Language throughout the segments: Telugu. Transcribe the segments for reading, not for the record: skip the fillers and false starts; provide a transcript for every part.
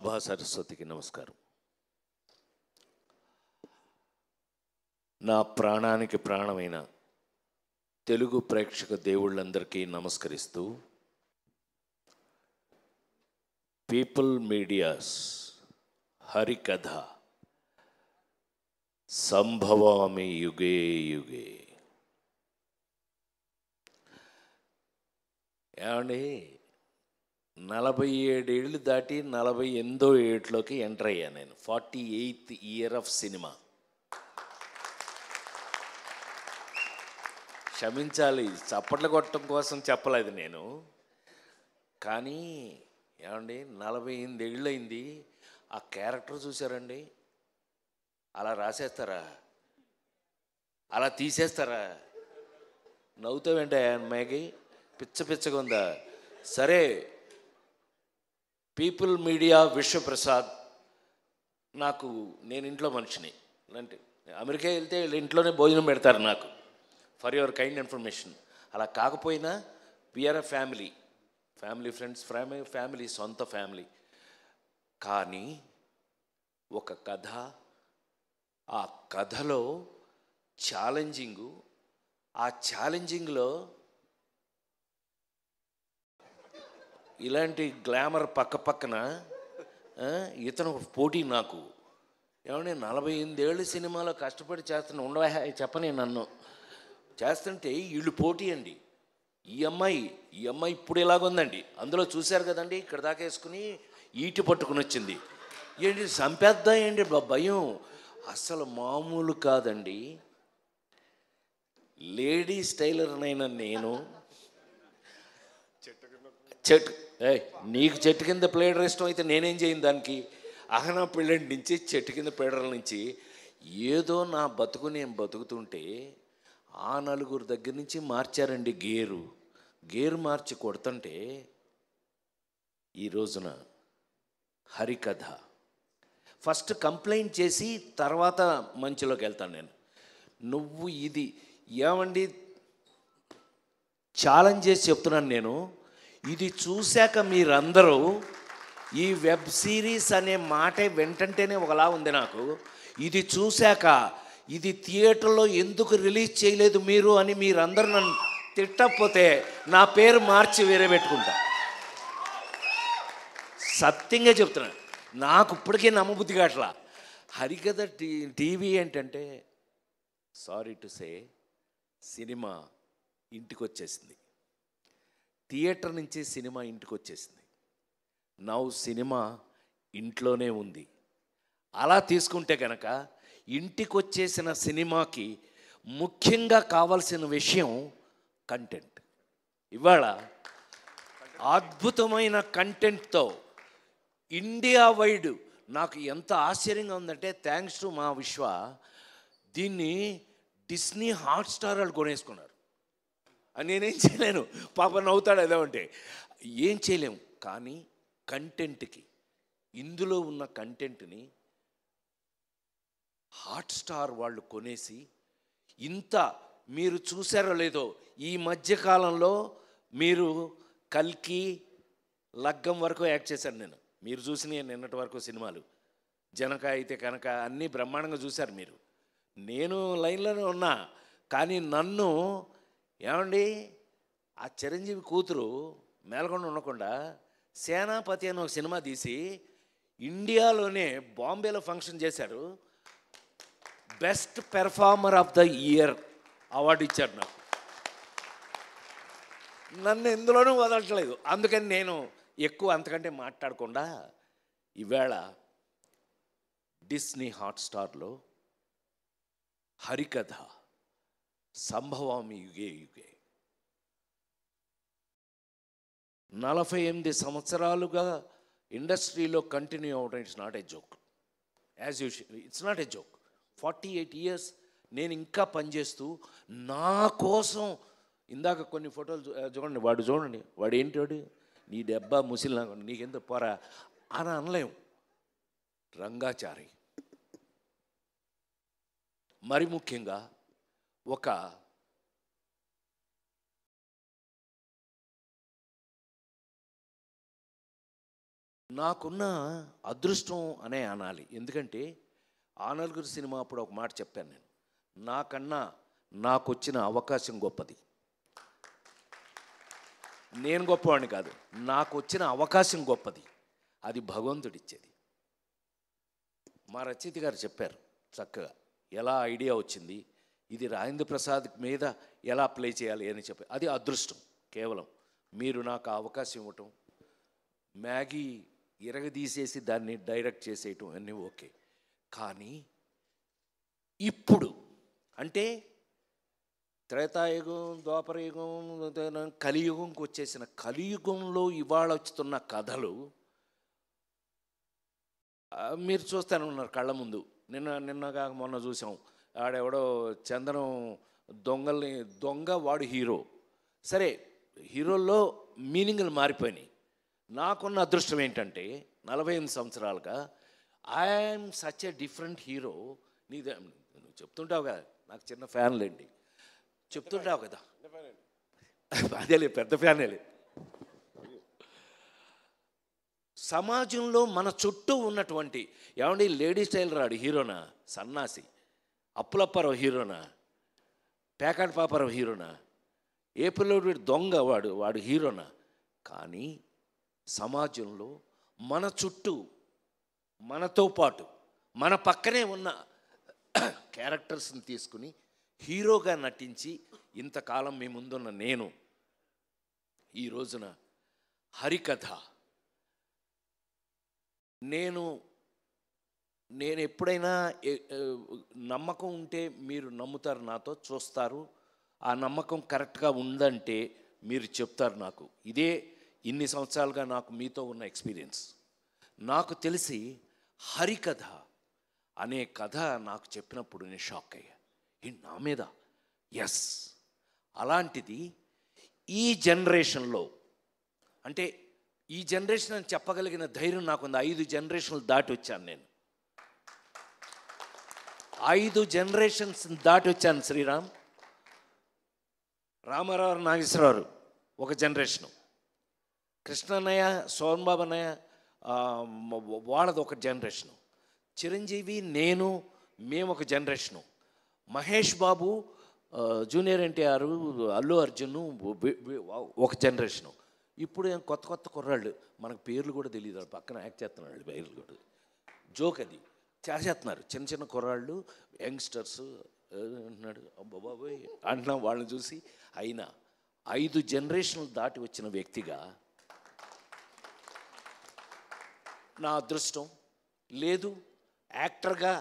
సభా సరస్వతికి నమస్కారం. నా ప్రాణానికి ప్రాణమైన తెలుగు ప్రేక్షక దేవుళ్ళందరికీ నమస్కరిస్తూ, పీపుల్ మీడియాస్ హరికథ సంభవామి యుగే యుగే. ఏమండి, 47 ఏళ్ళు దాటి 48వ ఏట్లోకి ఎంటర్ అయ్యా నేను. 48th year of cinema. క్షమించాలి, చప్పట్లు కొట్టడం కోసం చెప్పలేదు నేను. కానీ ఏమండి, 48 ఏళ్ళు అయింది. ఆ క్యారెక్టర్ చూసారండి? అలా రాసేస్తారా? అలా తీసేస్తారా? నవ్వుతావేంటే అమ్మాయికి? పిచ్చ పిచ్చగా ఉందా? సరే, పీపుల్ మీడియా విశ్వప్రసాద్. నేను ఇంట్లో మనిషిని. అంటే అమెరికా వెళ్తే ఇంట్లోనే భోజనం పెడతారు నాకు, ఫర్ యువర్ కైండ్ ఇన్ఫర్మేషన్. అలా కాకపోయినా we are a family friends, family, సొంత ఫ్యామిలీ. కానీ ఒక కథ, ఆ కథలో ఛాలెంజింగు, ఆ ఛాలెంజింగ్లో ఇలాంటి గ్లామర్ పక్కన ఇతను పోటీ నాకు. ఏమంటే 48 ఏళ్ళు సినిమాలో కష్టపడి చేస్తున్నా, ఉండవా చెప్పని నన్ను చేస్తుంటే వీళ్ళు పోటీ అండి. ఈ అమ్మాయి ఇప్పుడు ఇలాగుందండి. అందులో చూశారు కదండి, ఇక్కడ దాకా వేసుకుని ఈటి పట్టుకుని వచ్చింది. ఏంటి సంపేద్దా ఏంటి భయం? అసలు మామూలు కాదండి. లేడీస్ టైలర్నైనా నేను నీకు చెట్టు కింద ప్లేడర్ ఇష్టం అయితే నేనేం చేయను దానికి. అహనా పెళ్ళంటి నుంచి చెట్టు కింద ప్లేడర్ల నుంచి ఏదో నా బతుకు నేను బతుకుతుంటే ఆ నలుగురు దగ్గర నుంచి మార్చారండి గేరు మార్చి కొడుతుంటే ఈ రోజున హరికథ ఫస్ట్ కంప్లైంట్ చేసి తర్వాత మంచిలోకి వెళ్తాను నేను. నువ్వు ఇది ఏమండి ఛాలెంజ్ చేసి చెప్తున్నాను నేను. ఇది చూశాక మీరందరూ ఈ వెబ్ సిరీస్ అనే మాటే వెంటంటేనే ఒకలా ఉంది నాకు. ఇది చూశాక ఇది థియేటర్లో ఎందుకు రిలీజ్ చేయలేదు మీరు అని మీరందరూ నన్ను తిట్టకపోతే నా పేరు మార్చి వేరే పెట్టుకుంటా. సత్యంగా చెప్తున్నాను, నాకు ఇప్పటికే నమ్మబుద్ధి కావట్లా. హరికథ టీవీ ఏంటంటే, సారీ టు సే, సినిమా ఇంటికి వచ్చేసింది. థియేటర్ నుంచి సినిమా ఇంటికి వచ్చేసింది. నౌ సినిమా ఇంట్లోనే ఉంది. అలా తీసుకుంటే కనుక ఇంటికి వచ్చేసిన సినిమాకి ముఖ్యంగా కావాల్సిన విషయం కంటెంట్. ఇవాళ అద్భుతమైన కంటెంట్తో ఇండియా వైడ్ నాకు ఎంత ఆశ్చర్యంగా ఉందంటే, థ్యాంక్స్ టు మా విశ్వ, దీన్ని డిస్నీ హాట్స్టార్ వాళ్ళు కొనేసుకున్నారు. నేనేం చేయలేను, పాప నవ్వుతాడు ఎలా ఉంటే. ఏం చేయలేము. కానీ కంటెంట్కి, ఇందులో ఉన్న కంటెంట్ని హాట్స్టార్ వాళ్ళు కొనేసి ఇంత మీరు చూసారో లేదో, ఈ మధ్యకాలంలో మీరు కల్కి, లగ్గం వరకు యాక్ట్ చేశాను నేను. మీరు చూసిన నిన్నటి వరకు సినిమాలు, జనక అయితే కనుక అన్నీ బ్రహ్మాండంగా చూశారు మీరు. నేను లైన్లోనే ఉన్నా. కానీ నన్ను ఏమండి, ఆ చిరంజీవి కూతురు మేల్కొండ ఉండకుండా సేనాపతి అని ఒక సినిమా తీసి ఇండియాలోనే బాంబేలో ఫంక్షన్ చేశారు. Best performer of the year award ఇచ్చారు నాకు. నన్ను ఎందులోనూ వదలట్లేదు. అందుకని నేను ఎక్కువ అంతకంటే మాట్లాడకుండా ఈవేళ డిస్నీ హాట్స్టార్లో హరికథ సంభవామి యుగే యుగే. 48 సంవత్సరాలుగా ఇండస్ట్రీలో కంటిన్యూ అవ్వడం it's not a joke. As usual it's not a joke. 48 years నేను ఇంకా పనిచేస్తూ నా కోసం. ఇందాక కొన్ని ఫోటోలు చూడండి, వాడు ఏంటి వాడు, నీ దెబ్బ ముసిలినా నీకెంత పోరా అని అనలేం. రంగాచారి మరి ముఖ్యంగా ఒక నాకున్న అదృష్టం అనే అనాలి. ఎందుకంటే ఆ నలుగురు సినిమా అప్పుడు ఒక మాట చెప్పాను నేను, నాకన్నా నాకు వచ్చిన అవకాశం గొప్పది. నేను గొప్పవాడిని కాదు, నాకు వచ్చిన అవకాశం గొప్పది, అది భగవంతుడిచ్చేది. మా రచయిత గారు చెప్పారు చక్కగా ఎలా ఐడియా వచ్చింది, ఇది రాజేంద్ర ప్రసాద్ మీద ఎలా ప్లే చేయాలి అని చెప్పి. అది అదృష్టం. కేవలం మీరు నాకు అవకాశం ఇవ్వటం, మ్యాగీ ఇరగదీసేసి దాన్ని డైరెక్ట్ చేసేయటం అన్నీ ఓకే. కానీ ఇప్పుడు అంటే త్రేతాయుగం, ద్వాపరయుగం, కలియుగంకి వచ్చేసిన కలియుగంలో ఇవాళ వస్తున్న కథలు మీరు చూస్తూనే ఉన్నారు కళ్ళ ముందు. నిన్నగా మొన్న చూసాం, ఆడెవడో చందనం దొంగ వాడు హీరో. సరే, హీరోల్లో మీనింగ్లు మారిపోయినాయి. నాకున్న అదృష్టం ఏంటంటే 48 సంవత్సరాలుగా I'm such a different hero. నువ్వు చెప్తుంటావు కదా, నాకు చిన్న ఫ్యాన్లేండి, చెప్తుంటావు కదా, అదేలే పెద్ద ఫ్యానేలే. సమాజంలో మన చుట్టూ ఉన్నటువంటి ఏమండి లేడీ స్టైల్ రాడు హీరోనా, సన్నాసి అప్పులప్పారావు హీరోనా, పేకాటి పాపారావు హీరోనా, ఏ పిల్లడు దొంగ వాడు హీరోనా. కానీ సమాజంలో మన చుట్టూ మనతో పాటు మన పక్కనే ఉన్న క్యారెక్టర్స్ని తీసుకుని హీరోగా నటించి ఇంతకాలం మీ ముందున్న నేను ఈ రోజున హరికథ నేను ఎప్పుడైనా నమ్మకం ఉంటే మీరు నమ్ముతారు, నాతో చూస్తారు. ఆ నమ్మకం కరెక్ట్గా ఉందంటే మీరు చెప్తారు నాకు. ఇదే ఇన్ని సంవత్సరాలుగా నాకు మీతో ఉన్న ఎక్స్పీరియన్స్. నాకు తెలిసి హరికథ అనే కథ నాకు చెప్పినప్పుడు నేను షాక్ అయ్యా. నా మీద ఎస్, అలాంటిది ఈ జనరేషన్లో, అంటే ఈ జనరేషన్ అని చెప్పగలిగిన ధైర్యం నాకుంది. 5 జనరేషన్లు దాటి వచ్చాను నేను, 5 జనరేషన్స్ దాటి వచ్చాను. శ్రీరామ్, రామారావు, నాగేశ్వరరావు ఒక జనరేషను, కృష్ణన్నయ్య, సోమబాబు అన్నయ్య వాళ్ళది ఒక జనరేషను, చిరంజీవి, నేను, మేము ఒక జనరేషను, మహేష్ బాబు, జూనియర్ ఎన్టీఆర్, అల్లు అర్జున్ ఒక జనరేషను. ఇప్పుడు కొత్త కుర్రాళ్ళు, మనకు పేర్లు కూడా తెలియదు, పక్కన యాక్ట్ చేస్తున్నాడు, పేర్లు కూడా జోక్ అది చేసేస్తున్నారు. చిన్న కుర్రాళ్ళు, యంగ్స్టర్స్ అంటున్నాడు, బాబోయ్ అంటున్నా. వాళ్ళని చూసి అయినా 5 జనరేషన్లు దాటి వచ్చిన వ్యక్తిగా నా అదృష్టం లేదు. యాక్టర్గా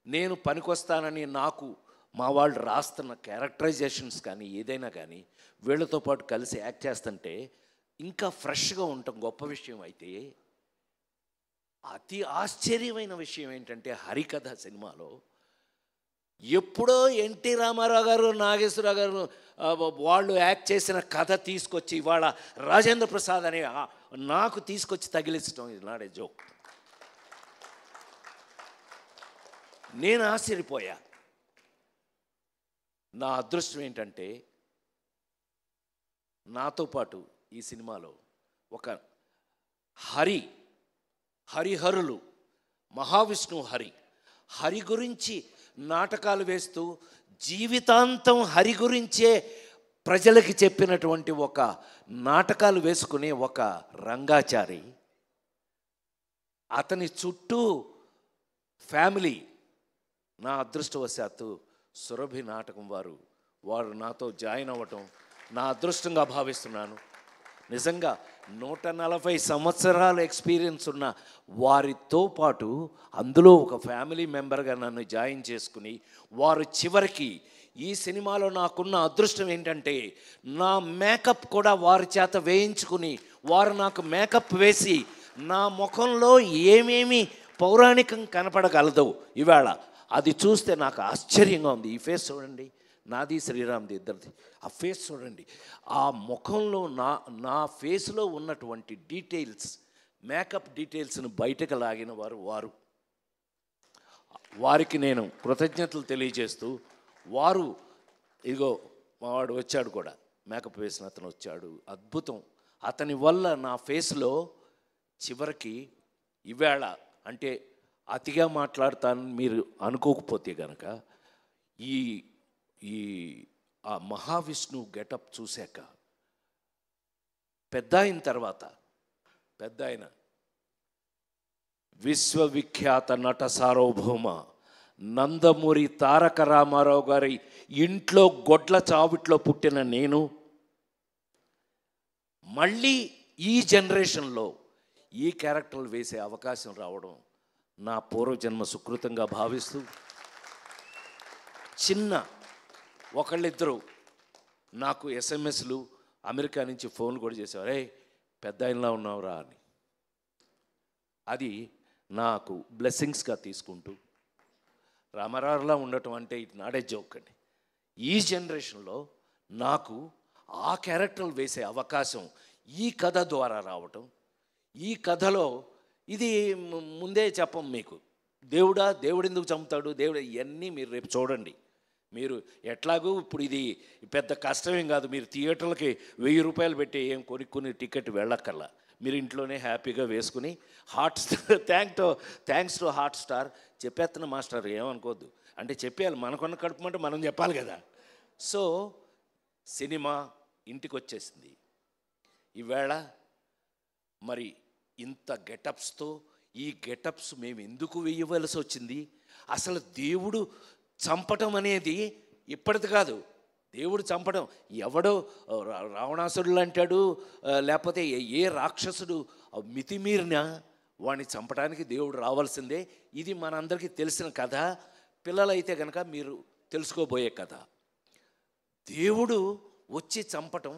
నేను పనికొస్తానని నాకు మా వాళ్ళు రాస్తున్న క్యారెక్టరైజేషన్స్ కానీ ఏదైనా కానీ వీళ్ళతో పాటు కలిసి యాక్ట్ చేస్తుంటే ఇంకా ఫ్రెష్గా ఉండటం గొప్ప విషయం. అయితే అతి ఆశ్చర్యమైన విషయం ఏంటంటే హరికథ సినిమాలో ఎప్పుడో ఎన్టీ రామారావు గారు, నాగేశ్వరరావు గారు వాళ్ళు యాక్ట్ చేసిన కథ తీసుకొచ్చి ఇవాళ రాజేంద్ర ప్రసాద్ అనే నాకు తీసుకొచ్చి తగిలించడం, ఇది నాడే జోక్. నేను ఆశ్చర్యపోయా. నా అదృష్టం ఏంటంటే నాతో పాటు ఈ సినిమాలో ఒక హరిహరులు, మహావిష్ణువు హరి గురించి నాటకాలు వేస్తూ జీవితాంతం హరి గురించే ప్రజలకి చెప్పినటువంటి ఒక నాటకాలు వేసుకునే ఒక రంగాచారి, అతని చుట్టూ ఫ్యామిలీ. నా అదృష్టవశాత్తు సురభి నాటకం వారు నాతో జాయిన్ అవ్వటం నా అదృష్టంగా భావిస్తున్నాను. నిజంగా 140 సంవత్సరాల ఎక్స్పీరియన్స్ ఉన్న వారితో పాటు అందులో ఒక ఫ్యామిలీ మెంబర్గా నన్ను జాయిన్ చేసుకుని వారు చివరికి ఈ సినిమాలో నాకున్న అదృష్టం ఏంటంటే నా మేకప్ కూడా వారి చేత వేయించుకుని వారు నాకు మేకప్ వేసి నా ముఖంలో ఏమేమి పౌరాణికం కనపడగలదో ఇవాళ అది చూస్తే నాకు ఆశ్చర్యంగా ఉంది. ఈ ఫేస్ చూడండి, నాది శ్రీరామ్ది ఇద్దరిది. ఆ ఫేస్ చూడండి, ఆ ముఖంలో నా ఫేస్లో ఉన్నటువంటి డీటెయిల్స్, మేకప్ డీటెయిల్స్ను బయటకు లాగిన వారికి నేను కృతజ్ఞతలు తెలియజేస్తూ, వారు ఇదిగో మావాడు వచ్చాడు కూడా, మేకప్ వేసిన అతను వచ్చాడు, అద్భుతం. అతని వల్ల నా ఫేస్లో చివరికి ఈవేళ అంటే అతిగా మాట్లాడతానని మీరు అనుకోకపోతే కనుక ఈ ఈ ఆ మహావిష్ణు గెటప్ చూశాక పెద్ద అయిన తర్వాత పెద్ద ఆయన విశ్వవిఖ్యాత నట సార్వభౌమ నందమూరి తారక రామారావు గారి ఇంట్లో గొడ్ల చావిట్లో పుట్టిన నేను మళ్ళీ ఈ జనరేషన్లో ఈ క్యారెక్టర్లు వేసే అవకాశం రావడం నా పూర్వజన్మ సుకృతంగా భావిస్తూ చిన్న ఒకళ్ళిద్దరు నాకు ఎస్ఎంఎస్లు అమెరికా నుంచి ఫోన్ కూడా చేసేవారు, రే పెద్ద ఆయనలా ఉన్నావురా అని. అది నాకు బ్లెస్సింగ్స్గా తీసుకుంటూ రామారావులా ఉండటం అంటే ఇట్ నాట్ ఏ జోక్ అండి. ఈ జనరేషన్లో నాకు ఆ క్యారెక్టర్లు వేసే అవకాశం ఈ కథ ద్వారా రావటం, ఈ కథలో ఇది ముందే చెప్పం మీకు, దేవుడు ఎందుకు చంపుతాడు, దేవుడు ఇవన్నీ మీరు రేపు చూడండి. మీరు ఎట్లాగూ ఇప్పుడు ఇది పెద్ద కష్టమేం కాదు, మీరు థియేటర్లకి 1000 రూపాయలు పెట్టి ఏం కొనుక్కుని టికెట్ వెళ్ళక్కర్లా, మీరు ఇంట్లోనే హ్యాపీగా వేసుకుని హాట్స్టార్ థ్యాంక్స్ టు హాట్స్టార్ చెప్పేస్తున్న మాస్టర్ ఏమనుకోవద్దు, అంటే చెప్పేయాలి, మనకున్న కడుపుమంటే మనం చెప్పాలి కదా. సో సినిమా ఇంటికి వచ్చేసింది. ఈవేళ మరి ఇంత గెటప్స్తో ఈ గెటప్స్ మేము ఎందుకు వేయవలసి వచ్చింది, అసలు దేవుడు చంపటం అనేది ఇప్పటిది కాదు. దేవుడు చంపడం ఎవడో రావణాసురుడు అంటాడు, లేకపోతే ఏ రాక్షసుడు మితిమీరినా వాడిని చంపడానికి దేవుడు రావాల్సిందే. ఇది మనందరికీ తెలిసిన కథ. పిల్లలైతే కనుక మీరు తెలుసుకోబోయే కథ. దేవుడు వచ్చి చంపటం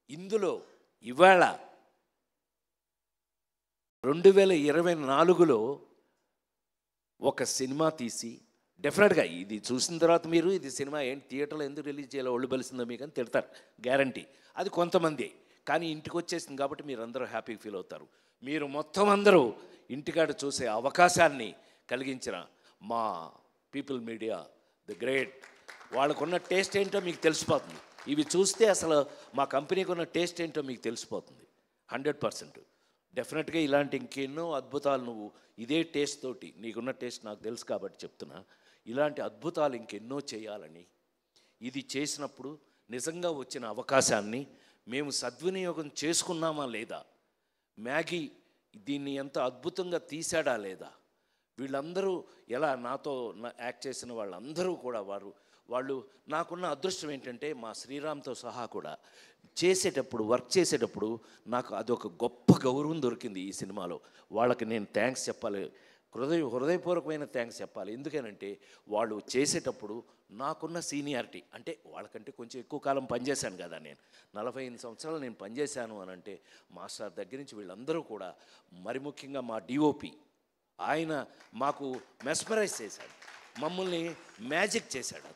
ఇందులో ఇవాళ 2024లో ఒక సినిమా తీసి డెఫినెట్గా ఇది చూసిన తర్వాత మీరు ఇది సినిమా ఏంటి థియేటర్లో ఎందుకు రిలీజ్ చేయాలో ఒళ్ళు బలిసిందో మీకు అని తిడతారు, గ్యారంటీ. అది కొంతమంది, కానీ ఇంటికి వచ్చేసింది కాబట్టి మీరు అందరూ హ్యాపీగా ఫీల్ అవుతారు. మీరు మొత్తం అందరూ ఇంటికాడ చూసే అవకాశాన్ని కలిగించిన మా పీపుల్ మీడియా ది గ్రేట్, వాళ్ళకున్న టేస్ట్ ఏంటో మీకు తెలిసిపోతుంది. ఇవి చూస్తే అసలు మా కంపెనీకి ఉన్న టేస్ట్ ఏంటో మీకు తెలిసిపోతుంది 100%. డెఫినెట్గా ఇలాంటి ఇంకెన్నో అద్భుతాలు నువ్వు ఇదే టేస్ట్ తోటి, నీకున్న టేస్ట్ నాకు తెలుసు కాబట్టి చెప్తున్నా, ఇలాంటి అద్భుతాలు ఇంకెన్నో చేయాలని, ఇది చేసినప్పుడు నిజంగా వచ్చిన అవకాశాన్ని మేము సద్వినియోగం చేసుకున్నామా లేదా, మ్యాగీ దీన్ని ఎంత అద్భుతంగా తీశాడా లేదా, వీళ్ళందరూ ఎలా నాతో యాక్ట్ చేసిన వాళ్ళందరూ కూడా వాళ్ళు నాకున్న అదృష్టం ఏంటంటే మా శ్రీరామ్తో సహా కూడా వర్క్ చేసేటప్పుడు నాకు అదొక గొప్ప గౌరవం దొరికింది ఈ సినిమాలో. వాళ్ళకి నేను థ్యాంక్స్ చెప్పాలి, హృదయపూర్వకమైన థ్యాంక్స్ చెప్పాలి. ఎందుకనంటే వాళ్ళు చేసేటప్పుడు నాకున్న సీనియారిటీ, అంటే వాళ్ళకంటే కొంచెం ఎక్కువ కాలం పనిచేశాను కదా, నేను 45 సంవత్సరాలు నేను పనిచేశాను అని అంటే మాస్టర్ దగ్గర నుంచి వీళ్ళందరూ కూడా, మరి ముఖ్యంగా మా డిఓపి ఆయన మాకు మెస్మరైజ్ చేశాడు, మమ్మల్ని మ్యాజిక్ చేశాడు.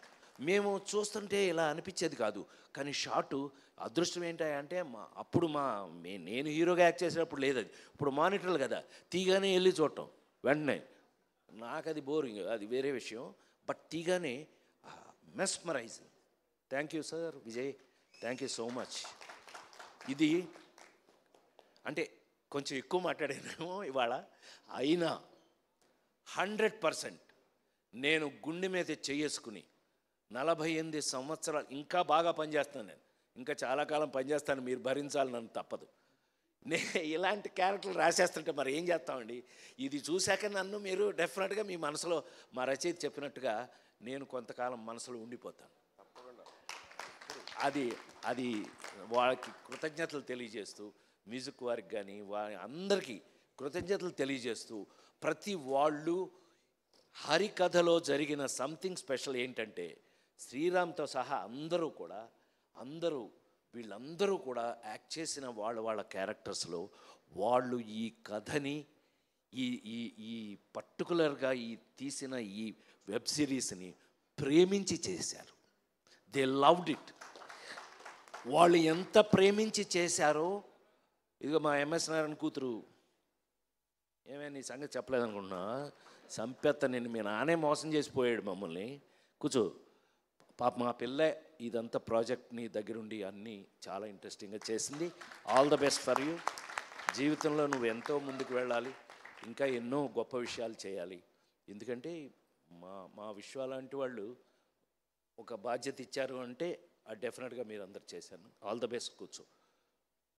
మేము చూస్తుంటే ఇలా అనిపించేది కాదు, కానీ షాటు అదృష్టం ఏంటంటే అప్పుడు నేను హీరోగా యాక్ట్ చేసేటప్పుడు లేదు, అది ఇప్పుడు మానిటర్లు కదా, తీగానే వెళ్ళి చూడటం వెంటనే, నాకు అది బోరింగ్, అది వేరే విషయం. బట్ తీగానే mesmerizing. Thank you sir Vijay, thank you so much. ఇది అంటే కొంచెం ఎక్కువ మాట్లాడానేమో ఇవాళ, అయినా 100% నేను గుండె మీద చేసుకుని 48 సంవత్సరాలు ఇంకా బాగా పనిచేస్తాను, నేను ఇంకా చాలా కాలం పనిచేస్తాను, మీరు భరించాలి, నన్ను తప్పదు. ఇలాంటి క్యారెక్టర్లు రాసేస్తుంటే మరి ఏం చేస్తామండి. ఇది చూశాక నన్ను మీరు డెఫినెట్గా మీ మనసులో మా రచయిత చెప్పినట్టుగా నేను కొంతకాలం మనసులో ఉండిపోతాను. అది వాళ్ళకి కృతజ్ఞతలు తెలియజేస్తూ, మ్యూజిక్ వారికి కానీ అందరికీ కృతజ్ఞతలు తెలియజేస్తూ, ప్రతి వాళ్ళు హరికథలో జరిగిన సంథింగ్ స్పెషల్ ఏంటంటే శ్రీరామ్తో సహా వీళ్ళందరూ కూడా యాక్ట్ చేసిన వాళ్ళ క్యారెక్టర్స్లో వాళ్ళు ఈ కథని ఈ పర్టికులర్గా తీసిన ఈ వెబ్ సిరీస్ని ప్రేమించి చేశారు. They loved it. వాళ్ళు ఎంత ప్రేమించి చేశారో, ఇదిగో మా ఎంఎస్ నారాయణ కూతురు, ఏమైనా నీ సంగతి చెప్పలేదనుకుంటున్నా, సంపెత్త నిన్ను మీ నానే మోసం చేసిపోయాడు మమ్మల్ని, కూర్చో పాప, మా పిల్ల ఇదంతా ప్రాజెక్ట్ని దగ్గరుండి అన్నీ చాలా ఇంట్రెస్టింగ్గా చేసింది. All the best for you. జీవితంలో నువ్వు ఎంతో ముందుకు వెళ్ళాలి, ఇంకా ఎన్నో గొప్ప విషయాలు చేయాలి. ఎందుకంటే మా విశ్వ లాంటి వాళ్ళు ఒక బాధ్యత ఇచ్చారు అంటే డెఫినెట్గా మీరు అందరు చేశాను. All the best. కూర్చో.